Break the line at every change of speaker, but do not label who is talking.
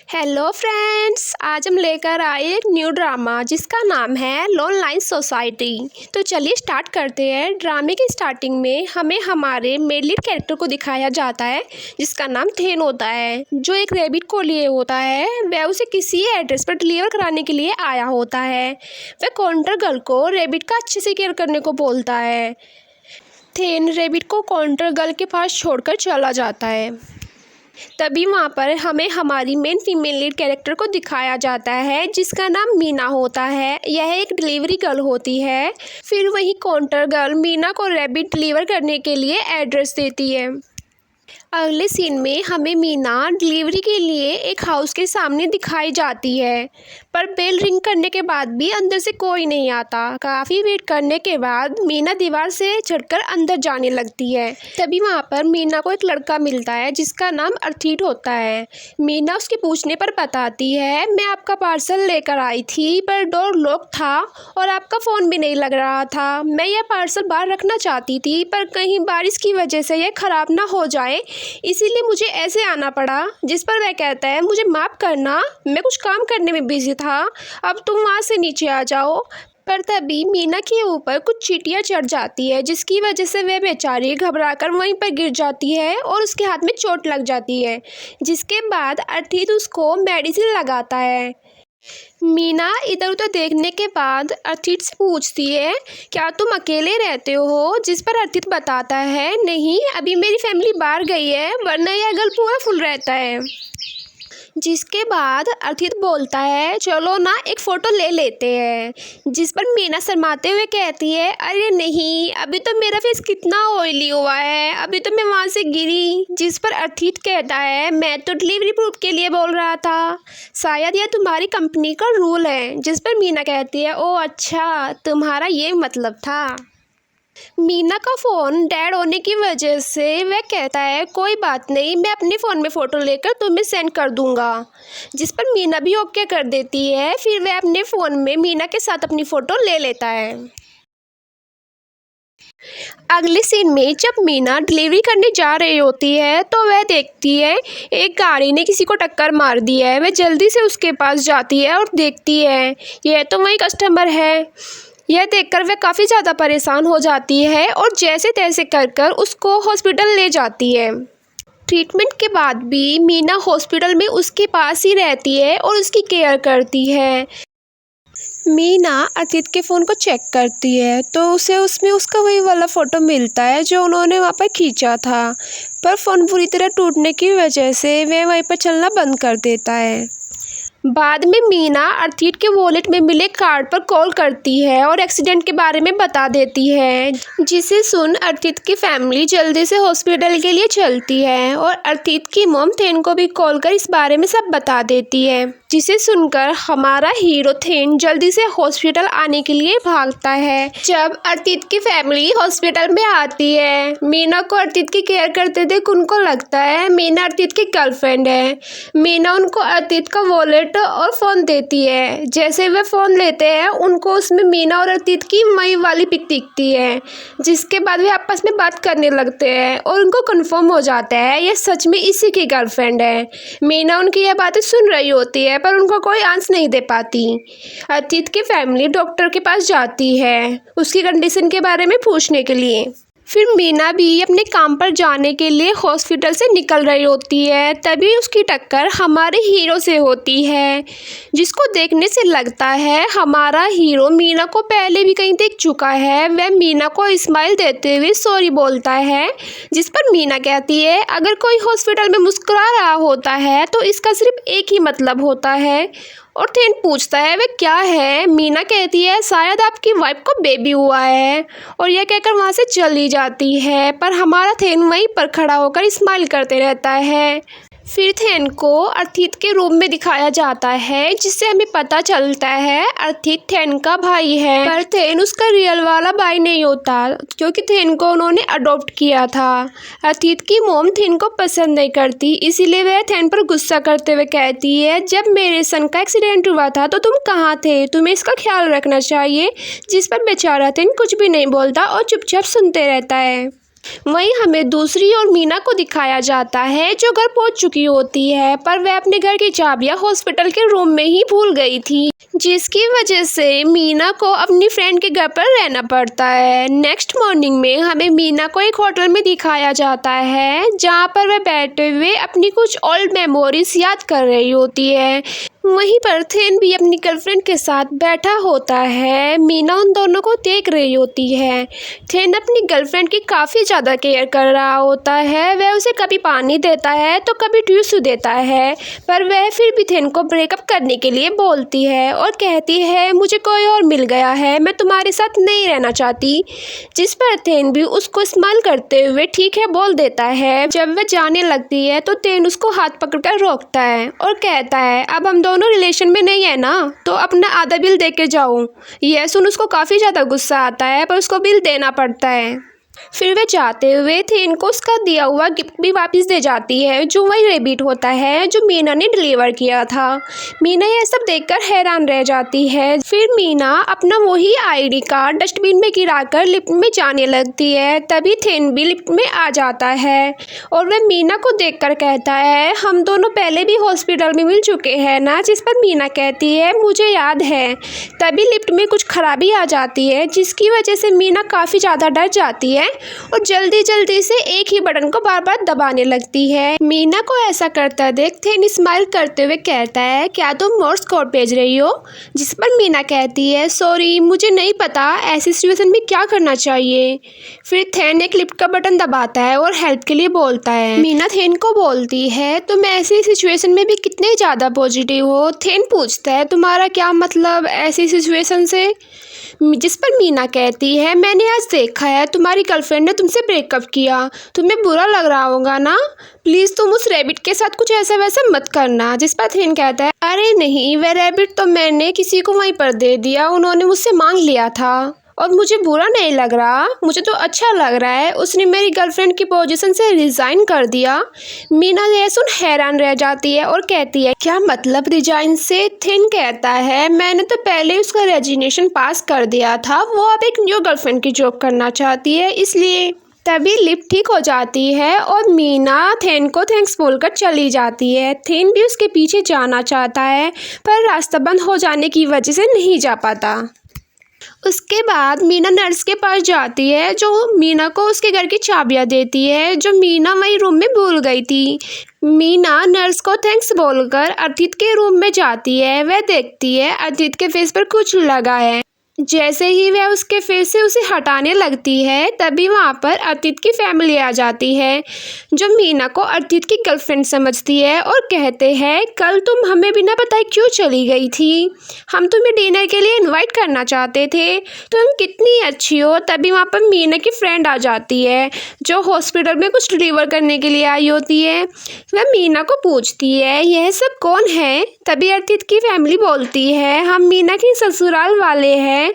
Hello friends, आज हम लेकर आए एक न्यू ड्रामा जिसका नाम है लोन लाइन सोसाइटी। तो चलिए स्टार्ट करते हैं। ड्रामे की स्टार्टिंग में हमें हमारे मेन लीड कैरेक्टर को दिखाया जाता है जिसका नाम थेन होता है, जो एक रैबिट को लिए होता है। वह उसे किसी एड्रेस पर डिलीवर कराने के लिए आया होता है। वह काउंटर गर्ल को रैबिट का अच्छे से केयर करने को बोलता है। थेन रैबिट को काउंटर गर्ल के पास छोड़कर चला जाता है। तभी वहाँ पर हमें हमारी मेन फीमेल लीड कैरेक्टर को दिखाया जाता है जिसका नाम मीना होता है। यह एक डिलीवरी गर्ल होती है। फिर वही काउंटर गर्ल मीना को रैबिट डिलीवर करने के लिए एड्रेस देती है। अगले सीन में हमें मीना डिलीवरी के लिए एक हाउस के सामने दिखाई जाती है, पर बेल रिंग करने के बाद भी अंदर से कोई नहीं आता। काफ़ी वेट करने के बाद मीना दीवार से चढ़कर अंदर जाने लगती है। तभी वहाँ पर मीना को एक लड़का मिलता है जिसका नाम अर्थित होता है। मीना उसके पूछने पर बताती है, मैं आपका पार्सल लेकर आई थी पर डोर लॉक था और आपका फ़ोन भी नहीं लग रहा था। मैं यह पार्सल बाहर रखना चाहती थी पर कहीं बारिश की वजह से यह ख़राब ना हो जाए, इसीलिए मुझे ऐसे आना पड़ा। जिस पर वह कहता है, मुझे माफ़ करना, मैं कुछ काम करने में बिजी था, अब तुम वहाँ से नीचे आ जाओ। पर तभी मीना के ऊपर कुछ चींटियाँ चढ़ जाती है जिसकी वजह से वह बेचारी घबराकर वहीं पर गिर जाती है और उसके हाथ में चोट लग जाती है। जिसके बाद अर्थित उसको मेडिसिन लगाता है। मीना इधर उधर देखने के बाद अर्थित से पूछती है, क्या तुम अकेले रहते हो? जिस पर अर्थित बताता है, नहीं, अभी मेरी फैमिली बाहर गई है, वरना यह घर पूरा फुल रहता है। जिसके बाद अर्थित बोलता है, चलो ना एक फ़ोटो ले लेते हैं। जिस पर मीना शर्माते हुए कहती है, अरे नहीं, अभी तो मेरा फेस कितना ऑयली हुआ है, अभी तो मैं वहाँ से गिरी। जिस पर अर्थित कहता है, मैं तो डिलीवरी प्रूफ के लिए बोल रहा था, शायद यह तुम्हारी कंपनी का रूल है। जिस पर मीना कहती है, ओह अच्छा, तुम्हारा ये मतलब था। मीना का फ़ोन डेड होने की वजह से वह कहता है, कोई बात नहीं, मैं अपने फ़ोन में फ़ोटो लेकर तुम्हें सेंड कर दूंगा। जिस पर मीना भी ओके कर देती है। फिर वह अपने फ़ोन में मीना के साथ अपनी फ़ोटो ले लेता है। अगले सीन में जब मीना डिलीवरी करने जा रही होती है तो वह देखती है एक गाड़ी ने किसी को टक्कर मार दी है। वह जल्दी से उसके पास जाती है और देखती है यह तो वही कस्टमर है। यह देखकर वह काफ़ी ज़्यादा परेशान हो जाती है और जैसे तैसे कर उसको हॉस्पिटल ले जाती है। ट्रीटमेंट के बाद भी मीना हॉस्पिटल में उसके पास ही रहती है और उसकी केयर करती है। मीना अर्थित के फ़ोन को चेक करती है तो उसे उसमें उसका वही वाला फ़ोटो मिलता है जो उन्होंने वहाँ पर खींचा था, पर फ़ोन पूरी तरह टूटने की वजह से वह वहीं पर चलना बंद कर देता है। बाद में मीना अर्थित के वॉलेट में मिले कार्ड पर कॉल करती है और एक्सीडेंट के बारे में बता देती है, जिसे सुन अर्थित की फैमिली जल्दी से हॉस्पिटल के लिए चलती है और अर्थित की मॉम थेन को भी कॉल कर इस बारे में सब बता देती है। जिसे सुनकर हमारा हीरो थेन जल्दी से हॉस्पिटल आने के लिए भागता है। जब अर्थित की फैमिली हॉस्पिटल में आती है, मीना को अर्थित की केयर करते देख उनको लगता है मीना अर्थित की गर्लफ्रेंड है। मीना उनको अर्थित का वॉलेट और फ़ोन देती है। जैसे वे फ़ोन लेते हैं उनको उसमें मीना और अर्थित की मई वाली पिक दिखती है। जिसके बाद वे आपस में बात करने लगते हैं और उनको कंफर्म हो जाता है ये सच में इसी की गर्लफ्रेंड है। मीना उनकी यह बातें सुन रही होती है पर उनको कोई आंसर नहीं दे पाती। अर्थित की फैमिली डॉक्टर के पास जाती है उसकी कंडीशन के बारे में पूछने के लिए। फिर मीना भी अपने काम पर जाने के लिए हॉस्पिटल से निकल रही होती है। तभी उसकी टक्कर हमारे हीरो से होती है, जिसको देखने से लगता है हमारा हीरो मीना को पहले भी कहीं देख चुका है। वह मीना को स्माइल देते हुए सॉरी बोलता है। जिस पर मीना कहती है, अगर कोई हॉस्पिटल में मुस्कुरा रहा होता है तो इसका सिर्फ एक ही मतलब होता है। और थेन पूछता है, वह क्या है? मीना कहती है, शायद आपकी वाइफ को बेबी हुआ है, और यह कहकर वहाँ से चली जाती है। पर हमारा थेन वहीं पर खड़ा होकर स्माइल करते रहता है। फिर थेन को अर्थित के रूम में दिखाया जाता है, जिससे हमें पता चलता है अर्थित थेन का भाई है। पर थेन उसका रियल वाला भाई नहीं होता, क्योंकि थेन को उन्होंने अडॉप्ट किया था। अर्थित की मॉम थेन को पसंद नहीं करती, इसीलिए वह थेन पर गुस्सा करते हुए कहती है, जब मेरे सन का एक्सीडेंट हुआ था तो तुम कहाँ थे? तुम्हें इसका ख्याल रखना चाहिए। जिस पर बेचारा थेन कुछ भी नहीं बोलता और चुपचाप सुनते रहता है। वहीं हमें दूसरी ओर मीना को दिखाया जाता है जो घर पहुंच चुकी होती है, पर वह अपने घर की चाबियां हॉस्पिटल के रूम में ही भूल गई थी, जिसकी वजह से मीना को अपनी फ्रेंड के घर पर रहना पड़ता है। नेक्स्ट मॉर्निंग में हमें मीना को एक होटल में दिखाया जाता है जहां पर वह बैठे हुए अपनी कुछ ओल्ड मेमोरीज याद कर रही होती है। वहीं पर थेन भी अपनी गर्लफ्रेंड के साथ बैठा होता है। मीना उन दोनों को देख रही होती है। थेन अपनी गर्लफ्रेंड की काफ़ी ज़्यादा केयर कर रहा होता है। वह उसे कभी पानी देता है तो कभी टिश्यू देता है, पर वह फिर भी थेन को ब्रेकअप करने के लिए बोलती है और कहती है मुझे कोई और मिल गया है, मैं तुम्हारे साथ नहीं रहना चाहती। जिस पर थेन भी उसको स्माइल करते हुए ठीक है बोल देता है। जब वह जाने लगती है तो थेन उसको हाथ पकड़कर रोकता है और कहता है अब हम दोनों रिलेशन में नहीं है ना, तो अपना आधा बिल दे के जाओ। यह सुन उसको काफ़ी ज़्यादा गुस्सा आता है, पर उसको बिल देना पड़ता है। फिर वह जाते हुए थेन को उसका दिया हुआ गिफ्ट भी वापस दे जाती है, जो वही रेबिट होता है जो मीना ने डिलीवर किया था। मीना यह सब देखकर हैरान रह जाती है। फिर मीना अपना वही आईडी कार्ड डस्टबिन में गिराकर लिफ्ट में जाने लगती है। तभी थेन भी लिफ्ट में आ जाता है और वह मीना को देखकर कहता है हम दोनों पहले भी हॉस्पिटल में मिल चुके हैं ना, जिस पर मीना कहती है मुझे याद है। तभी लिफ्ट में कुछ खराबी आ जाती है, जिसकी वजह से मीना काफ़ी ज़्यादा डर जाती है और जल्दी जल्दी से एक ही बटन को बार बार दबाने लगती है। मीना को ऐसा करता देख थेन स्माइल करते हुए कहता है क्या तुम मोर्स कोड भेज रही हो, जिस पर मीना कहती है सॉरी मुझे नहीं पता ऐसी सिचुएशन में क्या करना चाहिए। फिर थेन एक लिफ्ट का बटन दबाता है और हेल्प के लिए बोलता है। मीना थेन को बोलती है तुम ऐसी सिचुएशन में भी कितने ज़्यादा पॉजिटिव हो। थेन पूछता है तुम्हारा क्या मतलब ऐसी सिचुएशन से, जिस पर मीना कहती है मैंने आज देखा है तुम्हारी गर्लफ्रेंड ने तुमसे ब्रेकअप किया, तुम्हें बुरा लग रहा होगा ना, प्लीज़ तुम उस रैबिट के साथ कुछ ऐसा वैसा मत करना। जिस पर थेन कहता है अरे नहीं, वह रैबिट तो मैंने किसी को वहीं पर दे दिया, उन्होंने मुझसे मांग लिया था और मुझे बुरा नहीं लग रहा, मुझे तो अच्छा लग रहा है, उसने मेरी गर्लफ्रेंड की पोजीशन से रिज़ाइन कर दिया। मीना यह सुन हैरान रह जाती है और कहती है क्या मतलब रिजाइन से। थेन कहता है मैंने तो पहले उसका रेजिग्नेशन पास कर दिया था, वो अब एक न्यू गर्लफ्रेंड की जॉब करना चाहती है इसलिए। तभी लिफ्ट ठीक हो जाती है और मीना थेन को थैंक्स बोलकर चली जाती है। थेन भी उसके पीछे जाना चाहता है, पर रास्ता बंद हो जाने की वजह से नहीं जा पाता। उसके बाद मीना नर्स के पास जाती है जो मीना को उसके घर की चाबियां देती है, जो मीना वही रूम में भूल गई थी। मीना नर्स को थैंक्स बोलकर अर्थित के रूम में जाती है। वह देखती है अर्थित के फेस पर कुछ लगा है। जैसे ही वह उसके फेस से उसे हटाने लगती है तभी वहाँ पर अर्थित की फैमिली आ जाती है, जो मीना को अर्थित की गर्लफ्रेंड समझती है और कहते हैं कल तुम हमें बिना बताए क्यों चली गई थी, हम तुम्हें डिनर के लिए इनवाइट करना चाहते थे, तुम कितनी अच्छी हो। तभी वहाँ पर मीना की फ्रेंड आ जाती है जो हॉस्पिटल में कुछ डिलीवर करने के लिए आई होती है। वह मीना को पूछती है यह सब कौन है। तभी अर्थित की फैमिली बोलती है हम मीना के ससुराल वाले हैं